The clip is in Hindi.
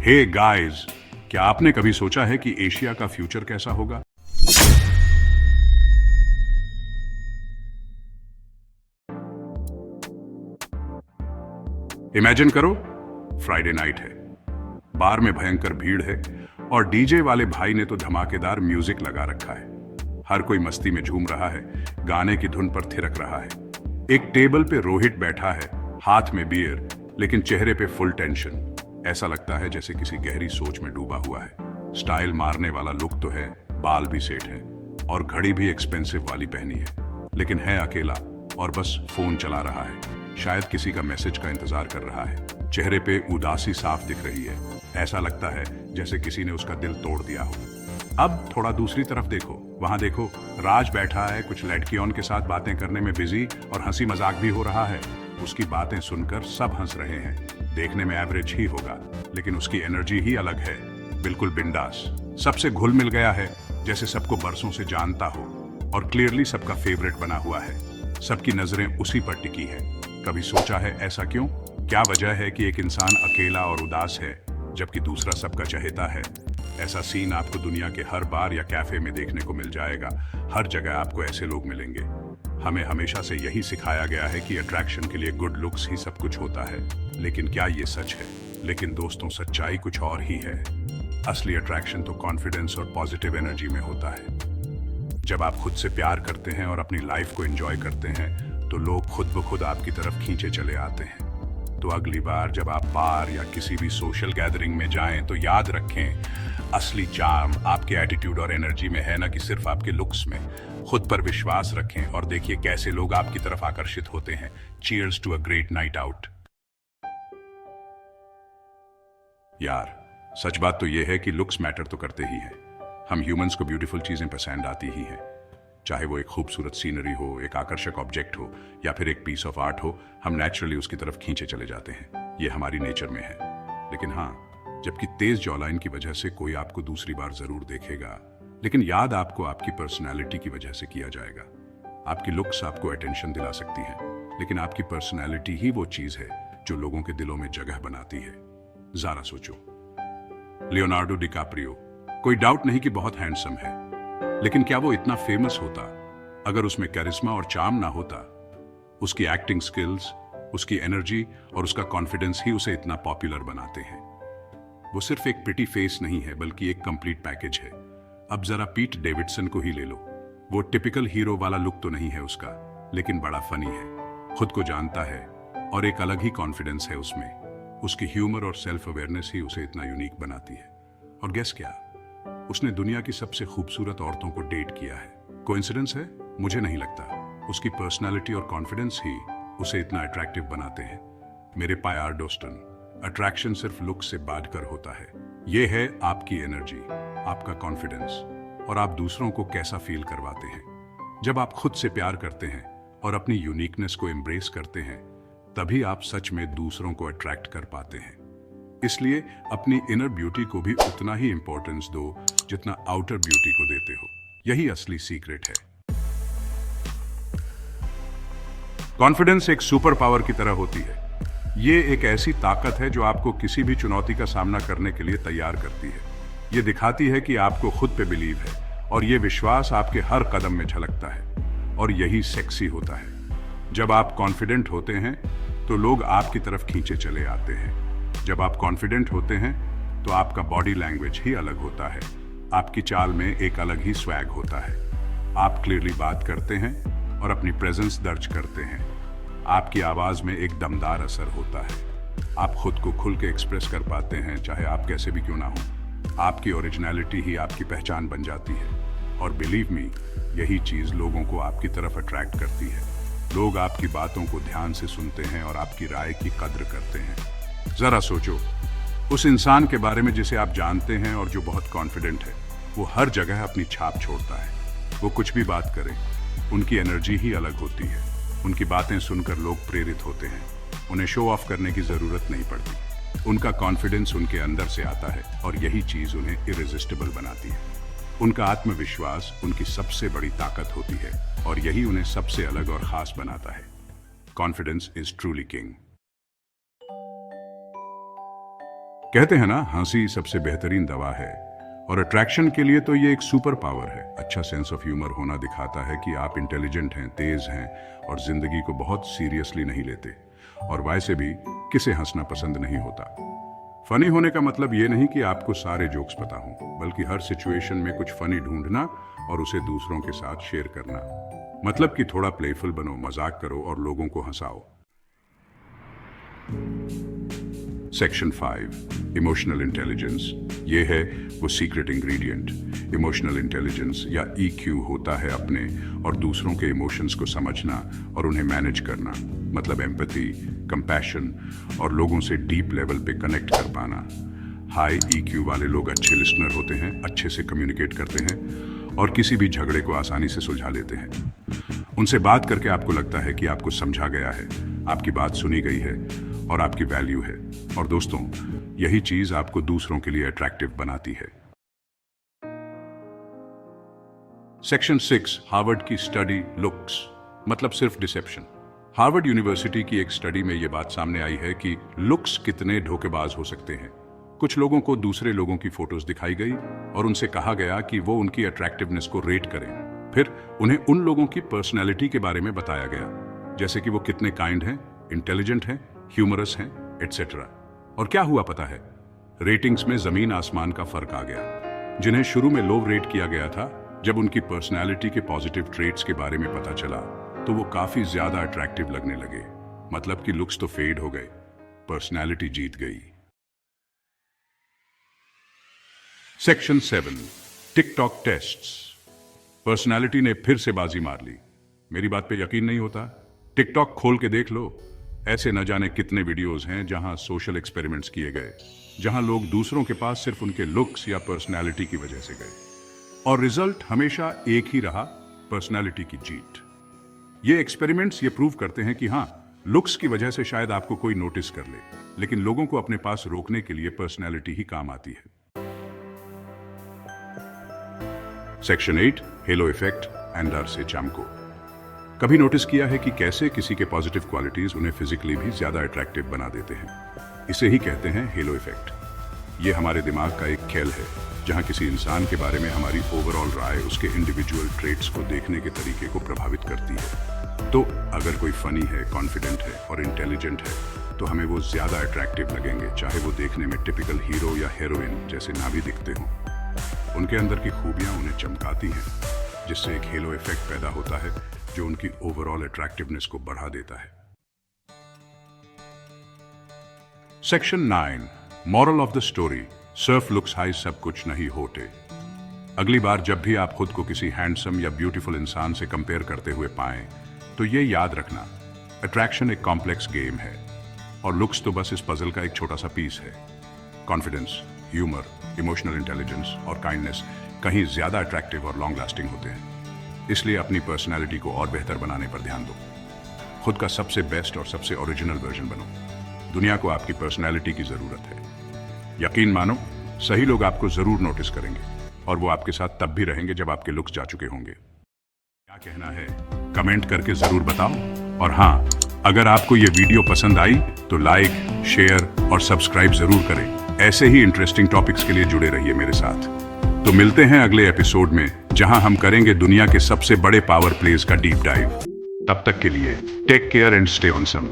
हे गाइस, क्या आपने कभी सोचा है कि एशिया का फ्यूचर कैसा होगा? इमेजिन करो, फ्राइडे नाइट है, बार में भयंकर भीड़ है और डीजे वाले भाई ने तो धमाकेदार म्यूजिक लगा रखा है। हर कोई मस्ती में झूम रहा है, गाने की धुन पर थिरक रहा है। एक टेबल पे रोहित बैठा है, हाथ में बियर, लेकिन चेहरे पे फुल टेंशन। ऐसा लगता है जैसे किसी गहरी सोच में डूबा हुआ है। स्टाइल मारने वाला लुक तो है, बाल भी सेट है और घड़ी भी एक्सपेंसिव वाली पहनी है, लेकिन है अकेला और बस फोन चला रहा है। शायद किसी का मैसेज का इंतजार कर रहा है। चेहरे पे उदासी साफ दिख रही है। ऐसा लगता है जैसे किसी ने उसका दिल तोड़ दिया हो। अब थोड़ा दूसरी तरफ देखो, वहां देखो, राज बैठा है, कुछ लड़कियों के साथ बातें करने में बिजी और हंसी मजाक भी हो रहा है। उसकी बातें सुनकर सब हंस रहे हैं। देखने में एवरेज ही होगा, लेकिन उसकी एनर्जी ही अलग है, बिल्कुल बिंदास। सबसे घुल मिल गया है, जैसे सबको बरसों से जानता हो और क्लियरली सबका फेवरेट बना हुआ है। सबकी नजरें उसी पर टिकी है। कभी सोचा है ऐसा क्यों? क्या वजह है कि एक इंसान अकेला और उदास है जबकि दूसरा सबका चहेता है? ऐसा सीन आपको दुनिया के हर बार या कैफे में देखने को मिल जाएगा। हर जगह आपको ऐसे लोग मिलेंगे। हमें हमेशा से यही सिखाया गया है कि अट्रैक्शन के लिए गुड लुक्स ही सब कुछ होता है, लेकिन क्या ये सच है? लेकिन दोस्तों, सच्चाई कुछ और ही है। असली अट्रैक्शन तो कॉन्फिडेंस और पॉजिटिव एनर्जी में होता है। जब आप खुद से प्यार करते हैं और अपनी लाइफ को एंजॉय करते हैं, तो लोग खुद ब खुद आपकी तरफ खींचे चले आते हैं। तो अगली बार जब आप बार या किसी भी सोशल गैदरिंग में जाएं, तो याद रखें, असली चार्म आपके एटीट्यूड और एनर्जी में है, ना कि सिर्फ आपके लुक्स में। खुद पर विश्वास रखें और देखिए कैसे लोग आपकी तरफ आकर्षित होते हैं। Cheers to a great night out. यार, सच बात तो यह है कि लुक्स मैटर तो करते ही हैं। हम ह्यूमंस को ब्यूटीफुल चीजें पसंद आती ही हैं। चाहे वो एक खूबसूरत सीनरी हो, एक आकर्षक ऑब्जेक्ट हो या फिर एक पीस ऑफ आर्ट हो, हम नेचुरली उसकी तरफ खींचे चले जाते हैं। ये हमारी नेचर में है। लेकिन हाँ, जबकि तेज जॉलाइन की वजह से कोई आपको दूसरी बार जरूर देखेगा, लेकिन याद आपको आपकी पर्सनैलिटी की वजह से किया जाएगा। आपकी लुक्स आपको अटेंशन दिला सकती है, लेकिन आपकी पर्सनैलिटी ही वो चीज है जो लोगों के दिलों में जगह बनाती है। जरा सोचो, लियोनार्डो डिकाप्रियो, कोई डाउट नहीं कि बहुत हैंडसम है, लेकिन क्या वो इतना फेमस होता अगर उसमें कैरिस्मा और चार्म ना होता? उसकी एक्टिंग स्किल्स, उसकी एनर्जी और उसका कॉन्फिडेंस ही उसे इतना पॉपुलर बनाते हैं। वो सिर्फ एक प्रिटी फेस नहीं है, बल्कि एक कंप्लीट पैकेज है। अब जरा पीट डेविडसन को ही ले लो। वो टिपिकल हीरो वाला लुक तो नहीं है उसका, लेकिन बड़ा फनी है, खुद को जानता है और एक अलग ही कॉन्फिडेंस है उसमें। उसकी ह्यूमर और सेल्फ अवेयरनेस ही उसे इतना यूनिक बनाती है। और गेस क्या, उसने दुनिया की सबसे खूबसूरत औरतों को डेट किया है। कोइंसिडेंस है? मुझे नहीं लगता। उसकी पर्सनालिटी और कॉन्फिडेंस ही उसे इतना अट्रैक्टिव बनाते हैं। मेरे प्यार दोस्तन, अट्रैक्शन सिर्फ लुक से बढ़कर होता है। यह है आपकी एनर्जी, आपका कॉन्फिडेंस और आप दूसरों को कैसा फील करवाते हैं। जब आप खुद से प्यार करते हैं और अपनी यूनिकनेस को एम्ब्रेस करते हैं, तभी आप सच में दूसरों को अट्रैक्ट कर पाते हैं। इसलिए अपनी इनर ब्यूटी को भी उतना ही इंपॉर्टेंस दो जितना आउटर ब्यूटी को देते हो। यही असली सीक्रेट है। कॉन्फिडेंस एक सुपर पावर की तरह होती है। ये एक ऐसी ताकत है जो आपको किसी भी चुनौती का सामना करने के लिए तैयार करती है। ये दिखाती है कि आपको खुद पे बिलीव है और ये विश्वास आपके हर कदम में झलकता है। और यही सेक्सी होता है। जब आप कॉन्फिडेंट होते हैं तो लोग आपकी तरफ खींचे चले आते हैं। जब आप कॉन्फिडेंट होते हैं तो आपका बॉडी लैंग्वेज ही अलग होता है। आपकी चाल में एक अलग ही स्वैग होता है। आप क्लियरली बात करते हैं और अपनी प्रेजेंस दर्ज करते हैं। आपकी आवाज में एक दमदार असर होता है। आप खुद को खुल के एक्सप्रेस कर पाते हैं, चाहे आप कैसे भी क्यों ना हो। आपकी ओरिजिनलिटी ही आपकी पहचान बन जाती है। और बिलीव मी, यही चीज लोगों को आपकी तरफ अट्रैक्ट करती है। लोग आपकी बातों को ध्यान से सुनते हैं और आपकी राय की कद्र करते हैं। जरा सोचो, उस इंसान के बारे में जिसे आप जानते हैं और जो बहुत कॉन्फिडेंट है, वो हर जगह अपनी छाप छोड़ता है। वो कुछ भी बात करे, उनकी एनर्जी ही अलग होती है। उनकी बातें सुनकर लोग प्रेरित होते हैं। उन्हें शो ऑफ करने की जरूरत नहीं पड़ती। उनका कॉन्फिडेंस उनके अंदर से आता है और यही चीज उन्हें इरेजिस्टिबल बनाती है। उनका आत्मविश्वास उनकी सबसे बड़ी ताकत होती है और यही उन्हें सबसे अलग और खास बनाता है। Confidence is truly king. कहते हैं ना, हंसी सबसे बेहतरीन दवा है, और अट्रैक्शन के लिए तो ये एक सुपर पावर है। अच्छा सेंस ऑफ ह्यूमर होना दिखाता है कि आप इंटेलिजेंट हैं, तेज हैं और जिंदगी को बहुत सीरियसली नहीं लेते। और वैसे भी किसे हंसना पसंद नहीं होता। फनी होने का मतलब ये नहीं कि आपको सारे जोक्स पता हों, बल्कि हर सिचुएशन में कुछ फनी ढूंढना और उसे दूसरों के साथ शेयर करना। मतलब कि थोड़ा प्लेफुल बनो, मजाक करो और लोगों को हंसाओ। Section 5, emotional intelligence. ये है वो सीक्रेट इंग्रेडिएंट। इमोशनल इंटेलिजेंस या EQ होता है अपने और दूसरों के इमोशंस को समझना और उन्हें मैनेज करना। मतलब एम्पैथी, कंपैशन और लोगों से डीप लेवल पे कनेक्ट कर पाना। हाई EQ वाले लोग अच्छे लिसनर होते हैं, अच्छे से कम्युनिकेट करते हैं और किसी भी झगड़े को आसानी से सुलझा लेते हैं। उनसे बात करके आपको लगता है कि आपको समझा गया है, आपकी बात सुनी गई है और आपकी वैल्यू है। और दोस्तों, यही चीज आपको दूसरों के लिए अट्रैक्टिव बनाती है। सेक्शन 6, हार्वर्ड की स्टडी लुक्स, मतलब सिर्फ डिसेप्शन। हार्वर्ड यूनिवर्सिटी की एक स्टडी में यह बात सामने आई है कि लुक्स कितने धोखेबाज हो सकते हैं। कुछ लोगों को दूसरे लोगों की फोटोज दिखाई गई और उनसे कहा गया कि वो उनकी अट्रैक्टिवनेस को रेट करें। फिर उन्हें उन लोगों की पर्सनैलिटी के बारे में बताया गया, जैसे कि वो कितने काइंड हैं, इंटेलिजेंट हैं, ह्यूमरस हैं, एटसेट्रा। और क्या हुआ पता है? रेटिंग्स में जमीन आसमान का फर्क आ गया। जिन्हें शुरू में लो रेट किया गया था, जब उनकी पर्सनैलिटी के पॉजिटिव ट्रेट्स के बारे में पता चला तो वो काफी ज्यादा अट्रैक्टिव लगने लगे। मतलब कि लुक्स तो फेड हो गए, पर्सनैलिटी जीत गई। Section 7, TikTok tests. पर्सनैलिटी ने फिर से बाजी मार ली। मेरी बात पे यकीन नहीं होता? टिकटॉक खोल के देख लो। ऐसे न जाने कितने वीडियोस हैं जहां सोशल एक्सपेरिमेंट्स किए गए, जहां लोग दूसरों के पास सिर्फ उनके लुक्स या पर्सनैलिटी की वजह से गए और रिजल्ट हमेशा एक ही रहा, पर्सनैलिटी की जीत। ये एक्सपेरिमेंट्स ये प्रूव करते हैं कि हाँ, लुक्स की वजह से शायद आपको कोई नोटिस कर ले, लेकिन लोगों को अपने पास रोकने के लिए पर्सनैलिटी ही काम आती है। सेक्शन 8, हेलो इफेक्ट, एंडर से चामको। कभी नोटिस किया है कि कैसे किसी के पॉजिटिव क्वालिटीज उन्हें फिजिकली भी ज्यादा अट्रैक्टिव बना देते हैं? इसे ही कहते हैं हेलो इफेक्ट। ये हमारे दिमाग का एक खेल है, जहां किसी इंसान के बारे में हमारी ओवरऑल राय उसके इंडिविजुअल ट्रेट्स को देखने के तरीके को प्रभावित करती है। तो अगर कोई फनी है, कॉन्फिडेंट है और इंटेलिजेंट है, तो हमें वो ज्यादा अट्रैक्टिव लगेंगे, चाहे वो देखने में टिपिकल हीरो या हीरोइन जैसे ना भी दिखते हों। उनके अंदर की खूबियां उन्हें चमकाती हैं, जिससे एक हेलो इफेक्ट पैदा होता है जो उनकी ओवरऑल अट्रैक्टिवनेस को बढ़ा देता है। Section 9, moral of the story, Surf looks high सब कुछ नहीं होते। अगली बार जब भी आप खुद को किसी हैंडसम या ब्यूटीफुल इंसान से कंपेयर करते हुए पाएं, तो ये याद रखना, अट्रैक्शन एक कॉम्प्लेक्स गेम है और लुक्स तो बस इस पजल का एक छोटा सा पीस है। कॉन्फिडेंस, ह्यूमर, इमोशनल इंटेलिजेंस और काइंडनेस कहीं ज्यादा अट्रैक्टिव और लॉन्ग लास्टिंग होते हैं। इसलिए अपनी पर्सनैलिटी को और बेहतर बनाने पर ध्यान दो। खुद का सबसे बेस्ट और सबसे ओरिजिनल वर्जन बनो। दुनिया को आपकी पर्सनैलिटी की जरूरत है। यकीन मानो, सही लोग आपको जरूर नोटिस करेंगे और वो आपके साथ तब भी रहेंगे जब आपके लुक्स जा चुके होंगे। क्या कहना है कमेंट करके जरूर बताओ। और हाँ, अगर आपको ये वीडियो पसंद आई तो लाइक, शेयर और सब्सक्राइब जरूर करें। ऐसे ही इंटरेस्टिंग टॉपिक्स के लिए जुड़े रहिए मेरे साथ। तो मिलते हैं अगले एपिसोड में, जहां हम करेंगे दुनिया के सबसे बड़े पावर प्लेज का डीप डाइव। तब तक के लिए take care and stay on some.